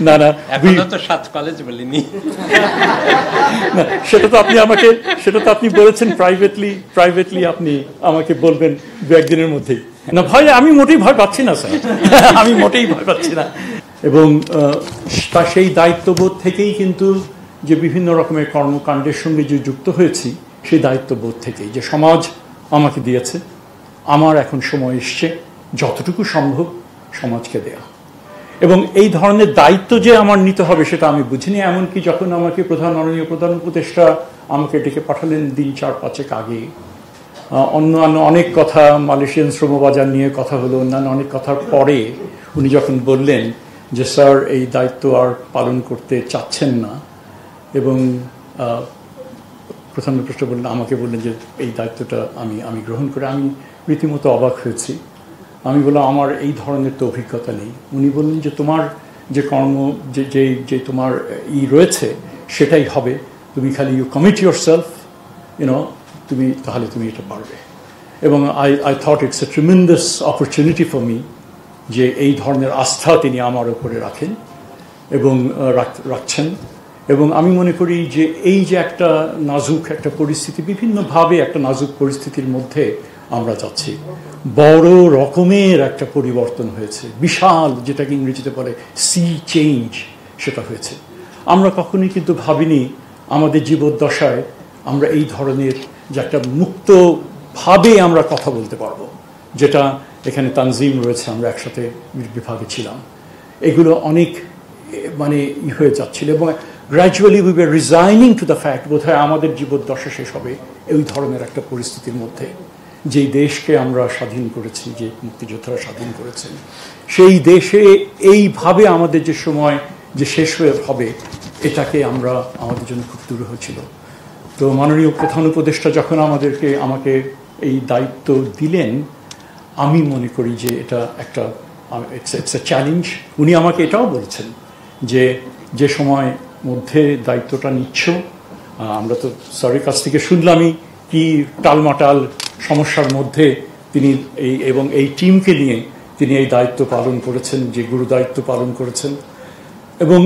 না না, এখনো তো 7 কলেজ বলিনি। সেটা তো আপনি বলেছেন প্রাইভেটলি আপনি আমাকে বলবেন 2-1 দিনের মধ্যেই। না ভয়, আমি মোটেই ভয় পাচ্ছি না স্যার, আমি মোটেই ভয় পাচ্ছি না। এবং সেই দায়িত্ববোধ থেকেই কিন্তু যে বিভিন্ন রকমের কর্মকাণ্ডের সঙ্গে যে যুক্ত হয়েছি, সেই দায়িত্ববোধ থেকেই যে সমাজ আমাকে দিয়েছে, আমার এখন সময় এসছে যতটুকু সম্ভব সমাজকে দেয়া। এবং এই ধরনের দায়িত্ব যে আমার নিতে হবে সেটা আমি বুঝিনি। এমনকি যখন আমাকে মাননীয় প্রধান উপদেষ্টা আমাকে ডেকে পাঠালেন দিন 4-5 আগে, অন্যান্য অনেক কথা, মালয়েশিয়ান শ্রমবাজার নিয়ে কথা হলো, অন্যান্য অনেক কথার পরে উনি যখন বললেন যে স্যার এই দায়িত্ব আর পালন করতে চাচ্ছেন না, এবং প্রধান উপদেষ্টা আমাকে বললেন যে এই দায়িত্বটা আমি গ্রহণ করে, আমি রীতিমতো অবাক হয়েছি। আমি বললাম আমার এই ধরনের তো অভিজ্ঞতা নেই। উনি বললেন যে তোমার যে কর্ম যে তোমার রয়েছে সেটাই হবে, তুমি খালি ইউ কমিট ইউর সেলফ, তাহলে তুমি এটা পারবে। এবং I thought it's a tremendous opportunity for me যে এই ধরনের আস্থা তিনি আমার উপরে রাখেন এবং রাখছেন। এবং আমি মনে করি যে এই যে একটা নাজুক একটা পরিস্থিতি, বিভিন্নভাবে একটা নাজুক পরিস্থিতির মধ্যে আমরা যাচ্ছি, বড় রকমের একটা পরিবর্তন হয়েছে, বিশাল, যেটাকে ইংরেজিতে বলে সি চেঞ্জ, সেটা হয়েছে। আমরা কখনোই কিন্তু ভাবিনি আমাদের জীবদ্দশায় আমরা এই ধরনের যে একটা মুক্তভাবে আমরা কথা বলতে পারবো, যেটা এখানে তানজিম রয়েছে, আমরা একসাথে বিভাগে ছিলাম, এগুলো অনেক হয়ে যাচ্ছিল। এবং gradually we were resigning to the fact বোধহয় আমাদের জীবদ্দশা শেষ হবে এই ধরনের একটা পরিস্থিতির মধ্যে। যেই দেশকে আমরা স্বাধীন করেছি, যে মুক্তিযোদ্ধারা স্বাধীন করেছেন, সেই দেশে এইভাবে আমাদের যে সময় যে শেষ হয়ে হবে, এটাকে আমাদের জন্য খুব দুরূহ ছিল। তো মাননীয় প্রধান উপদেষ্টা যখন আমাকে এই দায়িত্ব দিলেন, আমি মনে করি যে এটা একটা ইটস এ চ্যালেঞ্জ। উনি আমাকে এটাও বলছেন যে সময় মধ্যে দায়িত্বটা নিচ্ছ, আমরা তো স্যারের কাছ থেকে শুনলামই কি টালমাটাল সমস্যার মধ্যে তিনি এই টিমকে নিয়ে তিনি এই দায়িত্ব পালন করেছেন, যে গুরু দায়িত্ব পালন করেছেন। এবং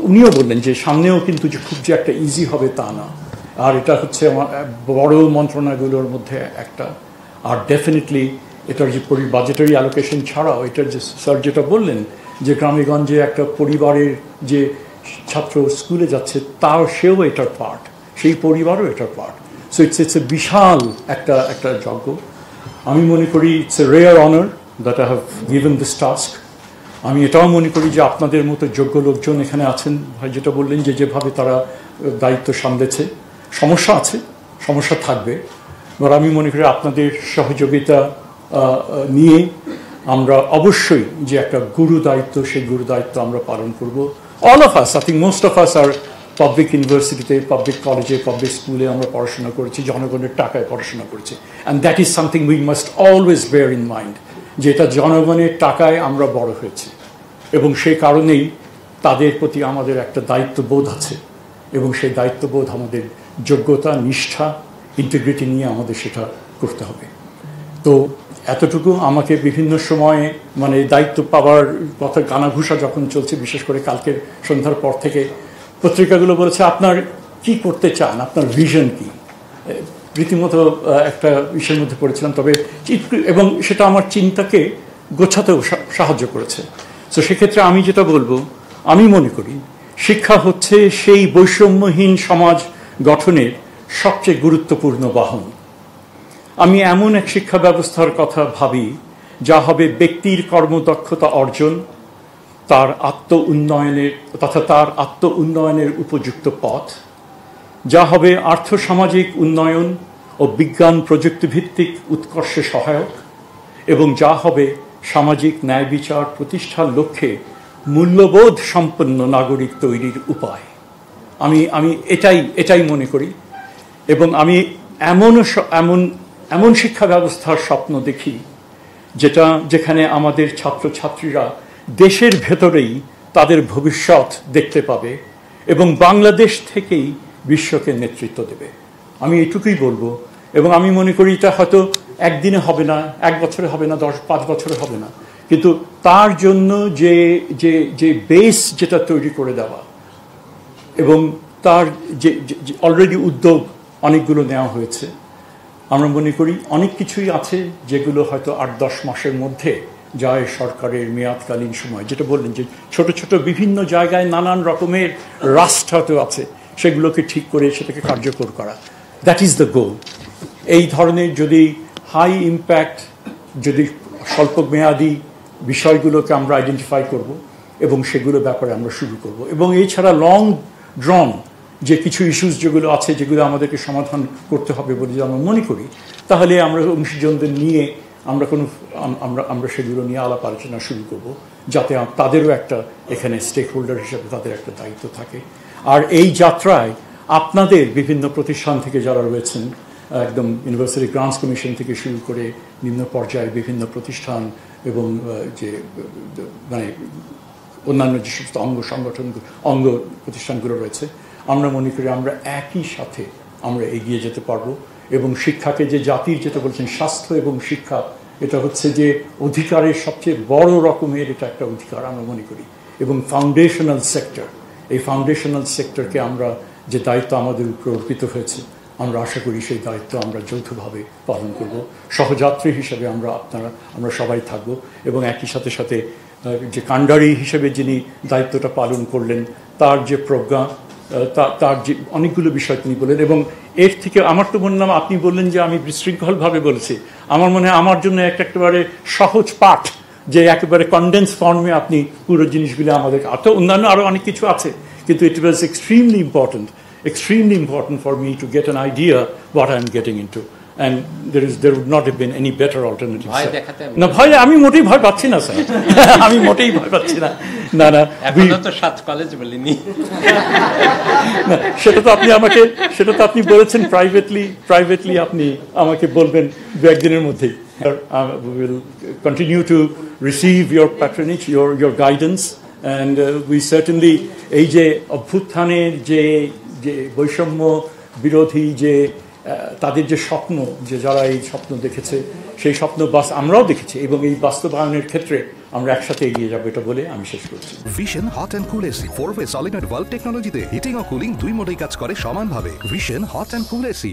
উনিও বললেন যে সামনেও কিন্তু যে একটা ইজি হবে তা না, আর এটা হচ্ছে আমার বড় মন্ত্রণালয়গুলোর মধ্যে একটা। আর ডেফিনেটলি এটার যে বাজেটারি অ্যালোকেশন ছাড়াও এটার যে স্যার যেটা বললেন যে গ্রামেগঞ্জে একটা পরিবারের যে ছাত্র স্কুলে যাচ্ছে সেও এটার পার্ট, সেই পরিবারও এটার পার্ট। সো ইটস এ বিশাল একটা যজ্ঞ। আমি মনে করি it's a rare honour that I have given this task. আমি এটাও মনে করি যে আপনাদের মতো যোগ্য লোকজন এখানে আছেন, ভাই যেটা বললেন যেভাবে তারা দায়িত্ব সামলেছে, সমস্যা আছে, সমস্যা থাকবে, এবার আমি মনে করি আপনাদের সহযোগিতা নিয়ে আমরা অবশ্যই যে একটা গুরু দায়িত্ব, সেই গুরু দায়িত্ব আমরা পালন করব। All of us, I think most of us are public ইউনিভার্সিটিতে, পাবলিক কলেজে, পাবলিক স্কুলে আমরা পড়াশোনা করেছি, জনগণের টাকায় পড়াশোনা করেছি। And that is something we must always bear in mind, যে এটা জনগণের টাকায় আমরা বড় হয়েছি, এবং সেই কারণেই তাদের প্রতি আমাদের একটা দায়িত্ববোধ আছে, এবং সেই দায়িত্ববোধ আমাদের যোগ্যতা, নিষ্ঠা, ইন্টিগ্রিটি নিয়ে আমাদের সেটা করতে হবে। তো এতটুকু আমাকে বিভিন্ন সময়ে দায়িত্ব পাওয়ার কথা কানাঘুষা যখন চলছে, বিশেষ করে কালকের সন্ধ্যার পর থেকে পত্রিকাগুলো বলেছে আপনার কি করতে চান, আপনার ভিশন কি, রীতিমতো একটা বিষয়ের মধ্যে পড়েছিলাম, তবে এবং সেটা আমার চিন্তাকে গোছাতেও সাহায্য করেছে। তো সেক্ষেত্রে আমি যেটা বলবো, আমি মনে করি শিক্ষা হচ্ছে সেই বৈষম্যহীন সমাজ গঠনের সবচেয়ে গুরুত্বপূর্ণ বাহন। আমি এমন এক শিক্ষা ব্যবস্থার কথা ভাবি যা হবে ব্যক্তির কর্মদক্ষতা অর্জন, তার আত্ম উন্নয়নের উপযুক্ত পথ, যা হবে আর্থসামাজিক উন্নয়ন ও বিজ্ঞান প্রযুক্তিভিত্তিক উৎকর্ষে সহায়ক, এবং যা হবে সামাজিক ন্যায় বিচার প্রতিষ্ঠার লক্ষ্যে মূল্যবোধ সম্পন্ন নাগরিক তৈরির উপায়। আমি এটাই মনে করি, এবং আমি এমন শিক্ষা ব্যবস্থার স্বপ্ন দেখি যেখানে আমাদের ছাত্রছাত্রীরা দেশের ভেতরেই তাদের ভবিষ্যৎ দেখতে পাবে এবং বাংলাদেশ থেকেই বিশ্বকে নেতৃত্ব দেবে। আমি এটুকুই বলবো, এবং আমি মনে করি এটা হয়তো একদিনে হবে না, 1 বছরে হবে না, 5 বছরে হবে না, কিন্তু তার জন্য যে যে যে বেস যেটা তৈরি করে দেওয়া এবং তার যে অলরেডি উদ্যোগ অনেকগুলো নেওয়া হয়েছে, আমরা মনে করি অনেক কিছুই আছে যেগুলো হয়তো 8-10 মাসের মধ্যে যায় সরকারের মেয়াদকালীন সময়, যেটা বললেন যে ছোট ছোট বিভিন্ন জায়গায় নানান রকমের রাস্ট হয়তো আছে, সেগুলোকে ঠিক করে সেটাকে কার্যকর করা, দ্যাট ইজ দ্য গোল। এই ধরনের যদি হাই ইম্প্যাক্ট, যদি স্বল্প মেয়াদী বিষয়গুলোকে আমরা আইডেন্টিফাই করব এবং সেগুলো ব্যাপারে আমরা শুরু করব, এবং এছাড়া লং ড্রন যে কিছু ইস্যুস যেগুলো আছে যেগুলো আমাদেরকে সমাধান করতে হবে বলে যদি আমরা মনে করি, তাহলে আমরা অংশীজনদের নিয়ে আমরা সেগুলো নিয়ে আলাপ আলোচনা শুরু করব, যাতে তাদেরও একটা এখানে স্টেক হোল্ডার হিসেবে তাদের একটা দায়িত্ব থাকে। আর এই যাত্রায় আপনাদের বিভিন্ন প্রতিষ্ঠান থেকে যারা রয়েছেন, একদম ইউনিভার্সিটি গ্রান্টস কমিশন থেকে শুরু করে নিম্ন পর্যায়ের বিভিন্ন প্রতিষ্ঠান এবং যে মানে অন্যান্য যে সমস্ত অঙ্গ প্রতিষ্ঠানগুলো রয়েছে, আমরা মনে করি আমরা একই সাথে আমরা এগিয়ে যেতে পারবো। এবং শিক্ষাকে, যে জাতির যেটা বলছেন স্বাস্থ্য এবং শিক্ষা, এটা হচ্ছে যে অধিকারের সবচেয়ে বড় রকমের এটা একটা অধিকার আমরা মনে করি। এবং ফাউন্ডেশনাল সেক্টর, এই ফাউন্ডেশনাল সেক্টরকে আমরা যে দায়িত্ব আমাদের উপর অর্পিত হয়েছে, আমরা আশা করি সেই দায়িত্ব আমরা যৌথভাবে পালন করব। সহযাত্রী হিসেবে আমরা সবাই থাকব। এবং একই সাথে সাথে যে কাণ্ডারি হিসেবে যিনি দায়িত্বটা পালন করলেন, তার যে প্রজ্ঞা, তার যে অনেকগুলো বিষয় তিনি বললেন, এবং এর থেকে আমার তো মনে হয় আপনি বললেন যে আমি বিশৃঙ্খলভাবে বলেছি, আমার মনে হয় আমার জন্য একেবারে সহজ পাঠ, যে একেবারে কনডেন্স ফর্মে আপনি পুরো জিনিসগুলো আমাদের, অন্যান্য আরও অনেক কিছু আছে, কিন্তু ইট ওয়াজ extremely important for me to get an idea what I'm getting into, and there would not have been any better alternative. না ভয়, আমি মোটেই ভয় পাচ্ছি না স্যার, আমি মোটেই ভয় পাচ্ছি না। না এখনো তো 7 কলেজ বলিনি। না, সেটা তো আপনি বলেছেন প্রাইভেটলি আপনি আমাকে বলবেন 2-1 দিনের মধ্যেই। We will continue to receive your patronage, your guidance, and we certainly এই যে অভ্যুত্থানের যে বৈষম্য বিরোধী যে তাদের যে স্বপ্ন, যে যারা এই স্বপ্ন দেখেছে, সেই স্বপ্ন আমরাও দেখেছি, এবং এই বাস্তবায়নের ক্ষেত্রে আমরা একসাথে এগিয়ে যাবো, এটা বলে আমি শেষ করছি। Vision hot and cool AC 4-way solenoid valve টেকনোলজিতে হিটিং ও কুলিং দুই মোডেই কাজ করে সমানভাবে। Vision hot and cool AC.